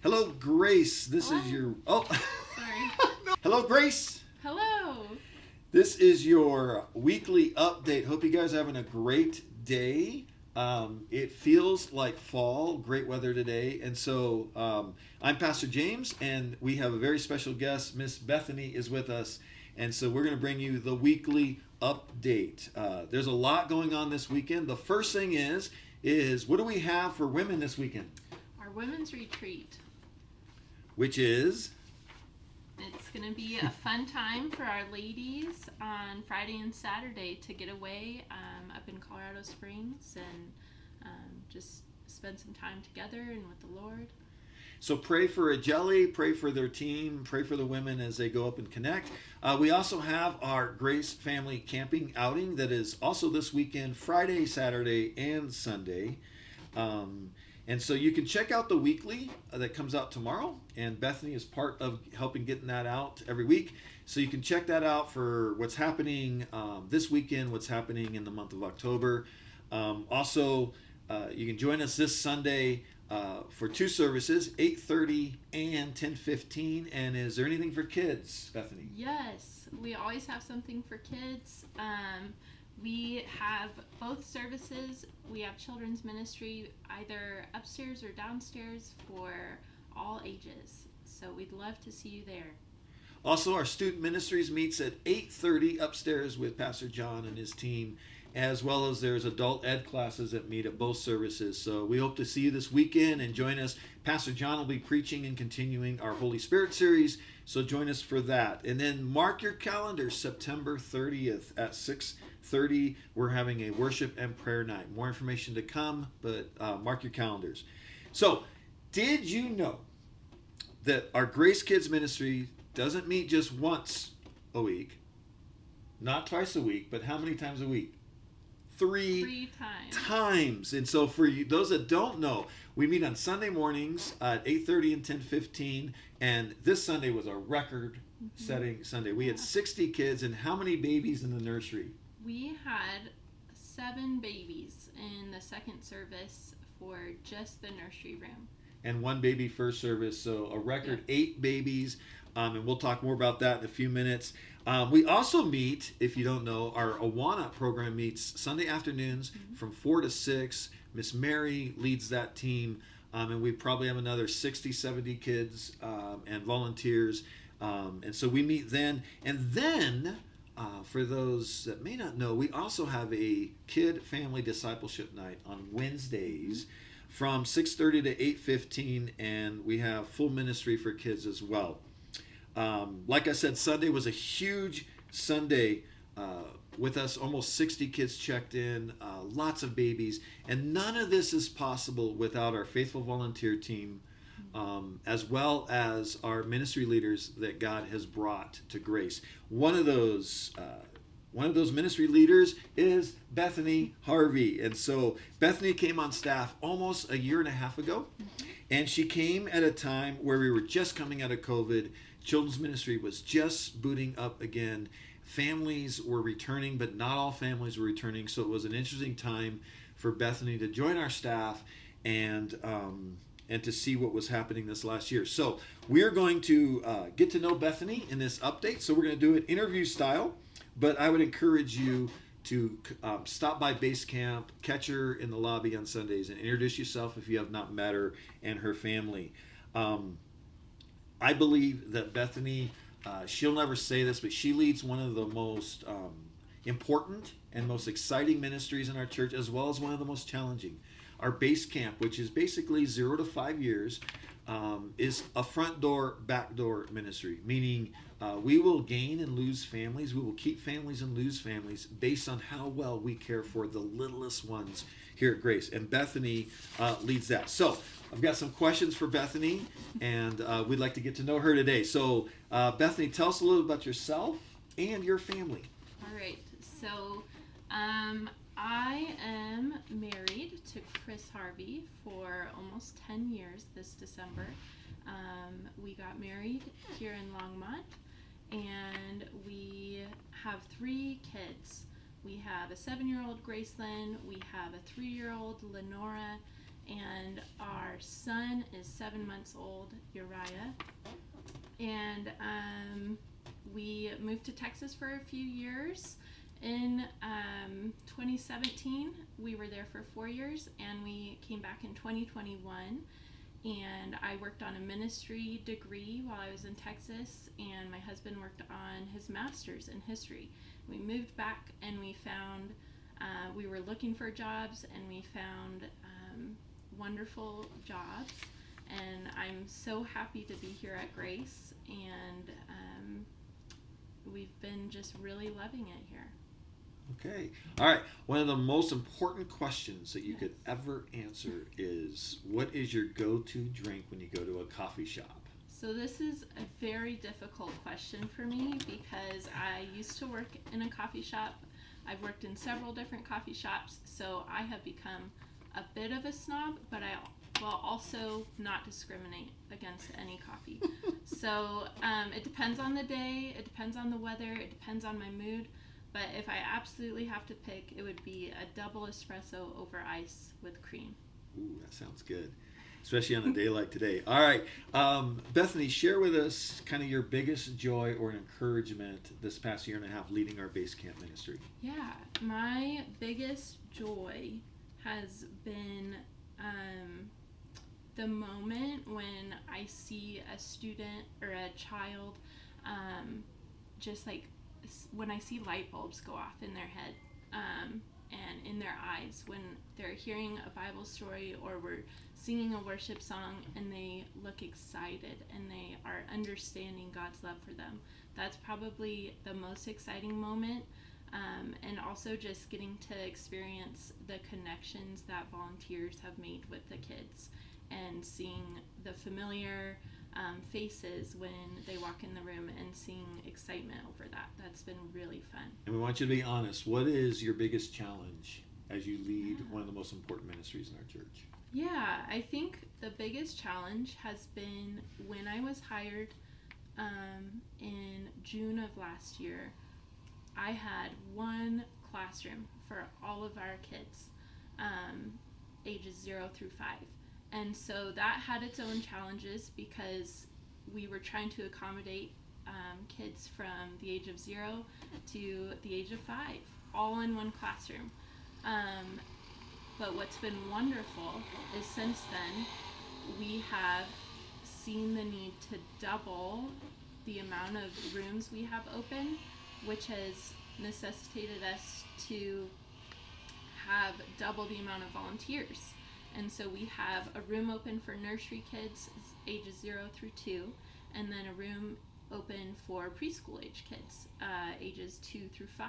Hello, Grace. This Hello. is your. Oh, Sorry. hello, Grace. Hello. This is your weekly update. Hope you guys are having a great day. It feels like fall, great weather today. And so I'm Pastor James, and we have a very special guest. Miss Bethany is with us. And so we're going to bring you the weekly update. There's a lot going on this weekend. The first thing is what do we have for women this weekend? Our women's retreat. Which is? It's going to be a fun time for our ladies on Friday and Saturday to get away up in Colorado Springs and just spend some time together and with the Lord. So pray for a jelly, pray for their team, pray for the women as they go up and connect. We also have our Grace Family Camping outing that is also this weekend, Friday, Saturday, and Sunday. And so you can check out the weekly that comes out tomorrow, and Bethany is part of helping getting that out every week. So you can check that out for what's happening this weekend, what's happening in the month of October. Also, you can join us this Sunday for two services, 8:30 and 10:15. And is there anything for kids, Bethany? Yes, we always have something for kids. We have both services. We have children's ministry either upstairs or downstairs for all ages. So we'd love to see you there. Also, our student ministries meets at 8:30 upstairs with Pastor John and his team, as well as there's adult ed classes that meet at both services. So we hope to see you this weekend and join us. Pastor John will be preaching and continuing our Holy Spirit series, so join us for that. And then mark your calendar, September 30th at 6:30. We're having a worship and prayer night. More information to come, but mark your calendars. So, did you know that our Grace Kids Ministry doesn't meet just once a week, not twice a week, but how many times a week? Three times. And so for you, those that don't know, we meet on Sunday mornings at 8:30 and 10:15, and this Sunday was a record-setting Sunday. We had 60 kids, and how many babies in the nursery? We had 7 babies in the second service for just the nursery room. And 1 baby first service, so a record 8 babies, and we'll talk more about that in a few minutes. We also meet, if you don't know, our Awana program meets Sunday afternoons from 4 to 6. Miss Mary leads that team, and we probably have another 60, 70 kids and volunteers. And so we meet then. And then, for those that may not know, we also have a kid family discipleship night on Wednesdays from 6:30 to 8:15, and we have full ministry for kids as well. Like I said, Sunday was a huge Sunday with us. Almost 60 kids checked in, lots of babies. And none of this is possible without our faithful volunteer team, as well as our ministry leaders that God has brought to Grace. One of those ministry leaders is Bethany Harvey. And so Bethany came on staff almost a year and a half ago. And she came at a time where we were just coming out of COVID. Children's ministry was just booting up again. Families were returning, but not all families were returning. So it was an interesting time for Bethany to join our staff and to see what was happening this last year. So we're going to get to know Bethany in this update. So we're going to do it interview style, but I would encourage you to stop by base camp, catch her in the lobby on Sundays, and introduce yourself if you have not met her and her family. I believe that Bethany, she'll never say this, but she leads one of the most important and most exciting ministries in our church, as well as one of the most challenging. Our base camp, which is basically 0 to 5 years, is a front door, back door ministry, meaning we will gain and lose families. We will keep families and lose families based on how well we care for the littlest ones here at Grace. And Bethany leads that. So I've got some questions for Bethany, and we'd like to get to know her today. So Bethany, tell us a little about yourself and your family. All right. So I am married to Chris Harvey for almost 10 years this December. We got married here in Longmont, and we have 3 kids. We have a 7-year-old Gracelyn, we have a 3-year-old Lenora, and our son is 7 months old, Uriah. And we moved to Texas for a few years. In 2017, we were there for 4 years, and we came back in 2021. And I worked on a ministry degree while I was in Texas, and my husband worked on his master's in history. We moved back, and we found, we were looking for jobs, and we found wonderful jobs. And I'm so happy to be here at Grace, and we've been just really loving it here. Okay. All right. One of the most important questions that you could ever answer is, what is your go-to drink when you go to a coffee shop? So this is a very difficult question for me because I used to work in a coffee shop. I've worked in several different coffee shops, so I have become a bit of a snob, but I will also not discriminate against any coffee. So it depends on the day, it depends on the weather, it depends on my mood. But if I absolutely have to pick, it would be a double espresso over ice with cream. Ooh, that sounds good, especially on a day like today. All right, Bethany, share with us kind of your biggest joy or encouragement this past year and a half leading our base camp ministry. Yeah, my biggest joy has been the moment when I see a student or a child just like when I see light bulbs go off in their head and in their eyes when they're hearing a Bible story or we're singing a worship song and they look excited and they are understanding God's love for them. That's probably the most exciting moment. And also just getting to experience the connections that volunteers have made with the kids and seeing the familiar faces when they walk in the room and seeing excitement over that. That's been really fun. And we want you to be honest. What is your biggest challenge as you lead one of the most important ministries in our church? Yeah, I think the biggest challenge has been when I was hired in June of last year. I had one classroom for all of our kids, ages 0 through 5. And so that had its own challenges because we were trying to accommodate kids from the age of 0 to the age of 5, all in one classroom. But what's been wonderful is since then, we have seen the need to double the amount of rooms we have open, which has necessitated us to have double the amount of volunteers. And so we have a room open for nursery kids ages 0 through 2, and then a room open for preschool age kids ages 2 through 5.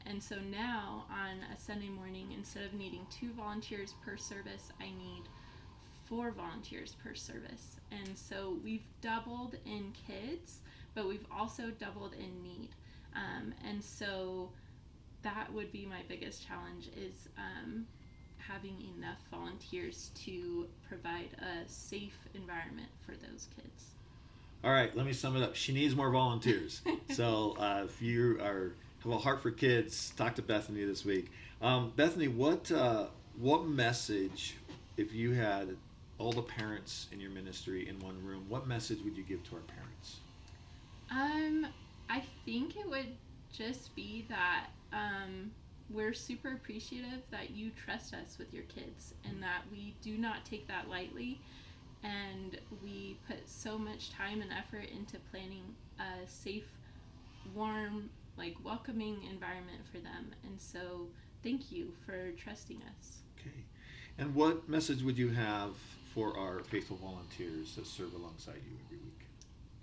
And so now on a Sunday morning, instead of needing 2 volunteers per service, I need 4 volunteers per service. And so we've doubled in kids, but we've also doubled in need. And so that would be my biggest challenge is having enough volunteers to provide a safe environment for those kids. All right, let me sum it up. She needs more volunteers. So if you have a heart for kids, talk to Bethany this week. Bethany, what message, if you had all the parents in your ministry in one room, what message would you give to our parents? I think it would just be that we're super appreciative that you trust us with your kids and that we do not take that lightly, and we put so much time and effort into planning a safe, warm, welcoming environment for them. And so thank you for trusting us. Okay. And what message would you have for our faithful volunteers that serve alongside you every week?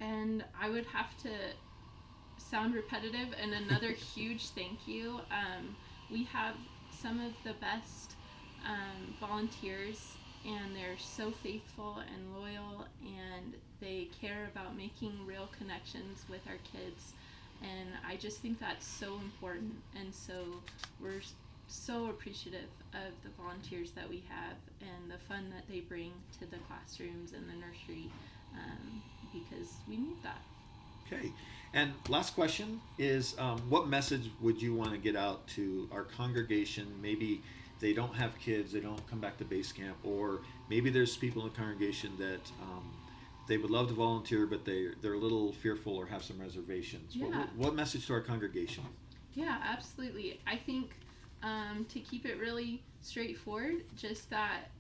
And I would have to sound repetitive, and another huge thank you. We have some of the best volunteers, and they're so faithful and loyal, and they care about making real connections with our kids. And I just think that's so important. And so we're so appreciative of the volunteers that we have and the fun that they bring to the classrooms and the nursery, because we need that. Okay. And last question is, what message would you want to get out to our congregation, maybe they don't have kids, they don't come back to base camp, or maybe there's people in the congregation that they would love to volunteer, but they're a little fearful or have some reservations. Yeah. What message to our congregation? Yeah, absolutely. I think to keep it really straightforward, just that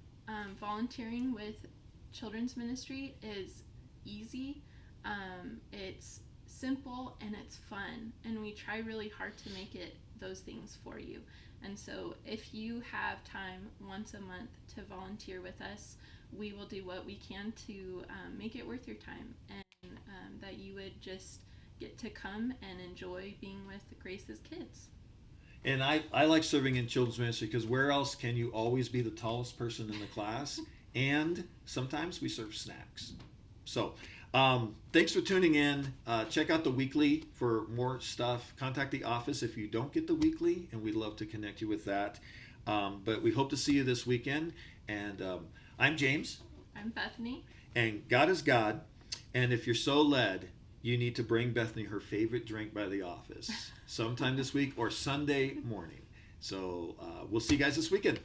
volunteering with children's ministry is easy, it's simple, and it's fun. And we try really hard to make it those things for you. And so if you have time once a month to volunteer with us, we will do what we can to make it worth your time, and that you would just get to come and enjoy being with Grace's kids. And I like serving in children's ministry because where else can you always be the tallest person in the class? And sometimes we serve snacks. So thanks for tuning in. Check out the weekly for more stuff. Contact the office if you don't get the weekly, and we'd love to connect you with that. But we hope to see you this weekend. And I'm James. I'm Bethany. And God is God. And if you're so led, you need to bring Bethany her favorite drink by the office sometime this week or Sunday morning. So we'll see you guys this weekend.